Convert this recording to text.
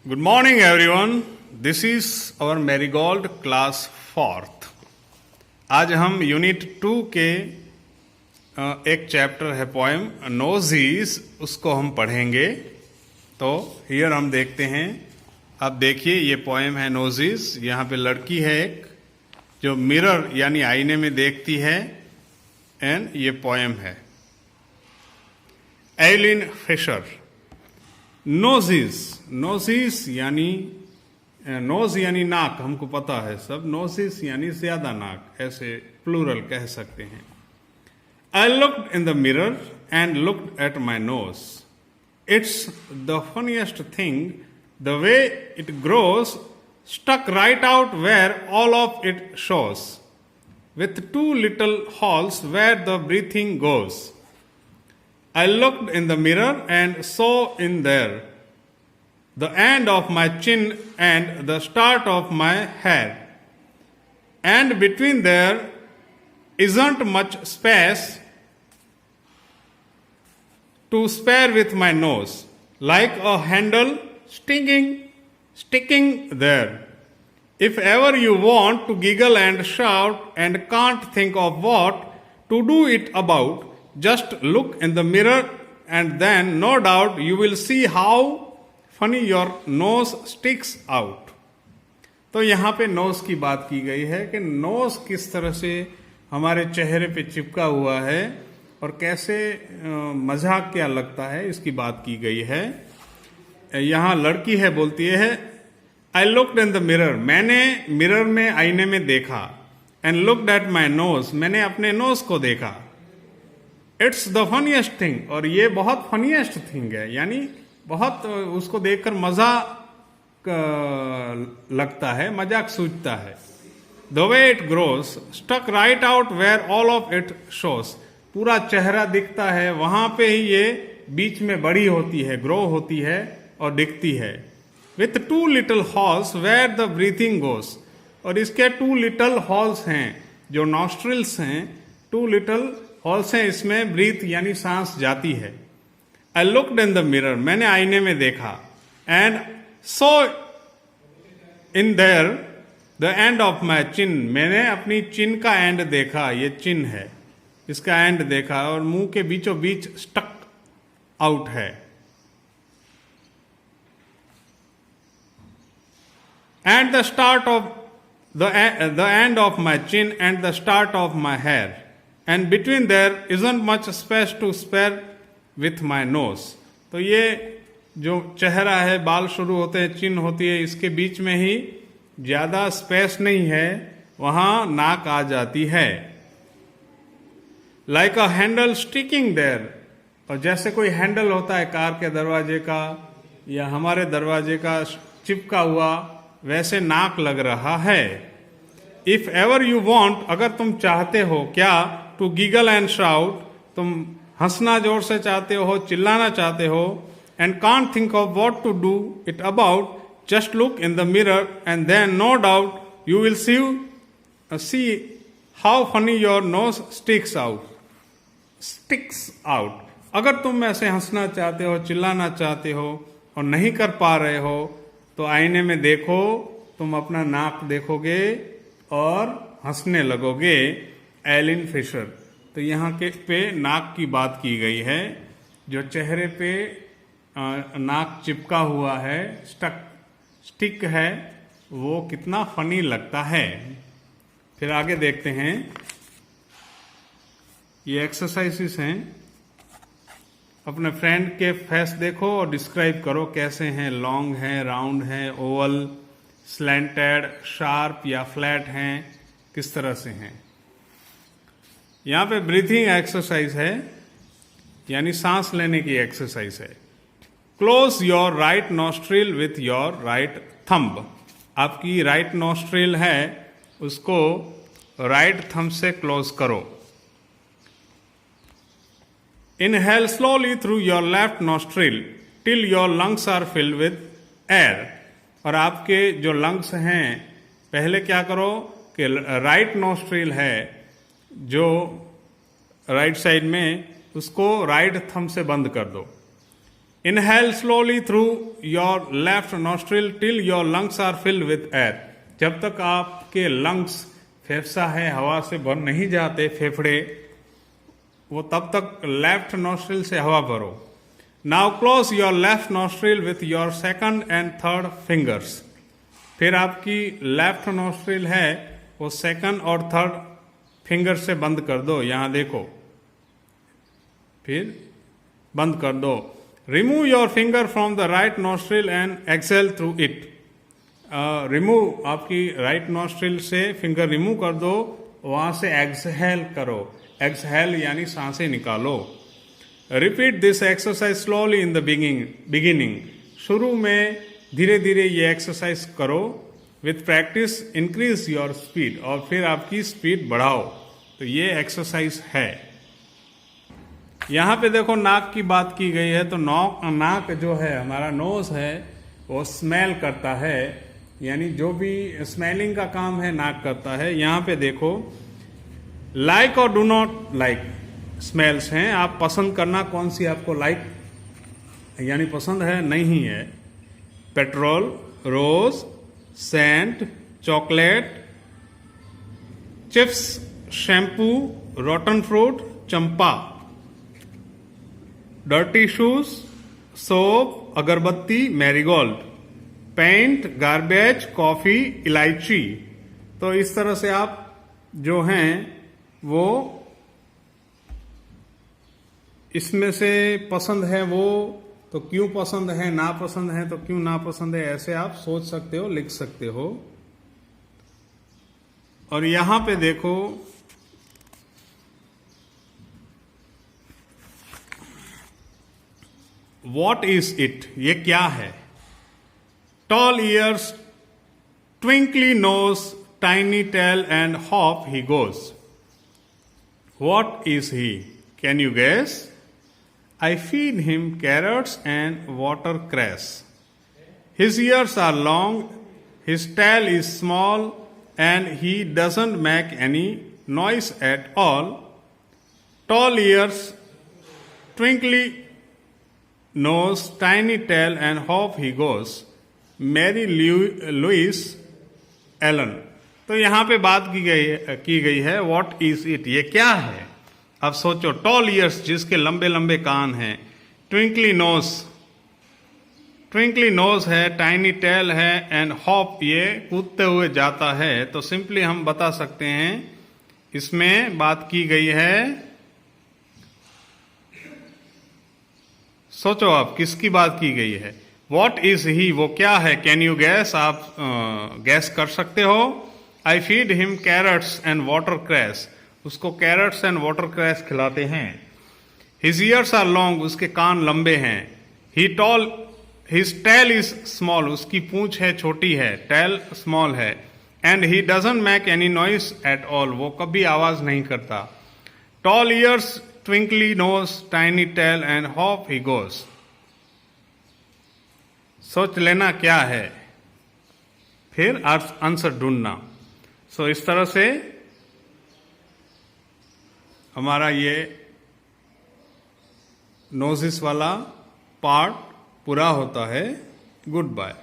Good morning, everyone. This is our Marigold class 4th. आज हम unit 2 के एक चैप्टर है पोएम नोजीज, उसको हम पढ़ेंगे। तो हियर हम देखते हैं, आप देखिए ये पोएम है नोजीज। यहाँ पे लड़की है एक जो मिरर यानी आईने में देखती है, एंड ये पोएम है। Elin Fisher. नोजिस यानी नोज यानी नाक, हमको पता है सब। नोजिस यानी ज्यादा नाक, ऐसे प्लूरल कह सकते हैं। आई looked in the mirror and looked at my nose. It's the funniest thing the way it grows, stuck right out where all of it shows, with two little holes where the breathing goes. I looked in the mirror and saw in there the end of my chin and the start of my hair. And between there isn't much space to spare with my nose, like a handle sticking there. If ever you want to giggle and shout and can't think of what to do it about, just look in the mirror and then no doubt you will see how funny your nose sticks out. तो यहाँ पे knows की बात की गई है कि knows किस तरह से हमारे चेहरे पे चिपका हुआ है और कैसे मजाक क्या लगता है, इसकी बात की गई है। यहाँ लड़की है, बोलती है I looked in the mirror, मैंने मिरर में आईने में देखा। And looked at my nose, मैंने अपने नोज को देखा। इट्स द फनीएस्ट थिंग, और ये बहुत फनीएस्ट थिंग है, यानी बहुत उसको देखकर मजा लगता है, मजाक सूझता है। The way it grows stuck right out where all of it shows, पूरा चेहरा दिखता है, वहां पे ही ये बीच में बड़ी होती है, ग्रो होती है और दिखती है। With two little holes where the breathing goes, और इसके टू लिटिल हॉल्स हैं जो नॉस्ट्रिल्स हैं, टू लिटिल हॉल्स हैं, इसमें ब्रीथ यानी सांस जाती है। I looked in the mirror, मैंने आईने में देखा। And so in there the end of my chin, मैंने अपनी चिन का एंड देखा, ये चिन है, इसका एंड देखा, और मुंह के बीचों बीच स्टक आउट है। And the start of the end of my chin and the start of my hair, and between there isn't much space to spare with my nose. तो ये जो चेहरा है, बाल शुरू होते हैं, चिन होती है, इसके बीच में ही ज्यादा स्पेस नहीं है, वहां नाक आ जाती है। Like a handle sticking there, और जैसे कोई हैंडल होता है कार के दरवाजे का या हमारे दरवाजे का चिपका हुआ, वैसे नाक लग रहा है। इफ एवर यू वॉन्ट, अगर तुम चाहते हो, क्या टू गिगल एंड शाउट, तुम हंसना जोर से चाहते हो, चिल्लाना चाहते हो, and can't think of what to do it about, just look in the mirror and then no doubt you will see how funny your nose sticks out. अगर तुम ऐसे हंसना चाहते हो, चिल्लाना चाहते हो और नहीं कर पा रहे हो, तो आईने में देखो, तुम अपना नाक देखोगे और हंसने लगोगे। Aileen Fisher. तो यहाँ के पे नाक की बात की गई है, जो चेहरे पे नाक चिपका हुआ है, स्टिक है, वो कितना फनी लगता है। फिर आगे देखते हैं, ये एक्सरसाइजेस हैं। अपने फ्रेंड के फेस देखो और डिस्क्राइब करो कैसे हैं, लॉन्ग हैं, राउंड हैं, ओवल, स्लैंटेड, शार्प या फ्लैट हैं, किस तरह से हैं। यहाँ पे ब्रीथिंग एक्सरसाइज है, यानी सांस लेने की एक्सरसाइज है। Close your right nostril with your right thumb, आपकी राइट नॉस्ट्रिल है, उसको राइट थंब से क्लोज करो। Inhale slowly through your left nostril till your lungs are filled with air. और आपके जो लंग्स हैं, पहले क्या करो कि राइट नॉस्ट्रिल है जो राइट साइड में, उसको राइट थंब से बंद कर दो। Inhale slowly through your left nostril till your lungs are filled with air. जब तक आपके लंग्स, फेफसा है, हवा से भर नहीं जाते, फेफड़े, वो तब तक लेफ्ट नोस्ट्रिल से हवा भरो. Now close your left nostril with your second and third fingers. फिर आपकी लेफ्ट नोस्ट्रिल है वो सेकंड और थर्ड फिंगर से बंद कर दो. यहां देखो, फिर बंद कर दो. Remove your finger from the right nostril and exhale through it. Remove, आपकी राइट नोस्ट्रिल से फिंगर रिमूव कर दो, वहां से एक्सहेल करो. एक्सहेल यानी सांसें निकालो. Repeat this exercise slowly in the beginning. शुरू में धीरे धीरे ये एक्सरसाइज करो. With practice increase your speed, और फिर आपकी स्पीड बढ़ाओ. तो ये एक्सरसाइज है. यहां पे देखो नाक की बात की गई है. तो नाक जो है, हमारा नोज है, वो स्मेल करता है, यानी जो भी स्मेलिंग का काम है नाक करता है. यहां पे देखो, लाइक और डू नॉट लाइक स्मेल्स हैं. आप पसंद करना कौन सी आपको लाइक यानी पसंद है, नहीं है. Petrol, rose, scent, chocolate, chips, shampoo, rotten fruit, champa. Dirty shoes, soap, agarbatti, marigold. Paint, garbage, coffee, elaichi. तो इस तरह से आप जो हैं वो इसमें से पसंद है वो तो क्यों पसंद है, नापसंद है तो क्यों नापसंद है, ऐसे आप सोच सकते हो, लिख सकते हो. और यहां पे देखो, वॉट इज इट, ये क्या है. Tall ears, twinkly nose, tiny tail and hop he goes. What is he? Can you guess? I feed him carrots and watercress. His ears are long, his tail is small, and he doesn't make any noise at all. Tall ears, twinkly nose, tiny tail, and hop he goes. Mary Louise Allen. तो यहां पे बात की गई है what is it, ये क्या है. अब सोचो, टॉल ईयर्स जिसके लंबे लंबे कान हैं, ट्विंकली नोज है, टाइनी टेल है, एंड हॉप ये कूदते हुए जाता है. तो सिंपली हम बता सकते हैं इसमें बात की गई है, सोचो आप किसकी बात की गई है. व्हाट इज ही, वो क्या है. कैन यू गैस, आप गैस कर सकते हो. I feed him carrots and watercress, उसको कैरट्स एंड वाटर क्रैस खिलाते हैं. हिज ईयर्स आर लॉन्ग, उसके कान लंबे हैं. हिज टेल इज स्मॉल, उसकी पूंछ है छोटी है, टेल स्मॉल है. And he doesn't make any noise at all, वो कभी आवाज नहीं करता. Tall ears, twinkly nose, tiny tail and hop he goes. सोच लेना क्या है, फिर आंसर ढूंढना. सो इस तरह से हमारा ये नोजिस वाला पार्ट पूरा होता है. Good bye.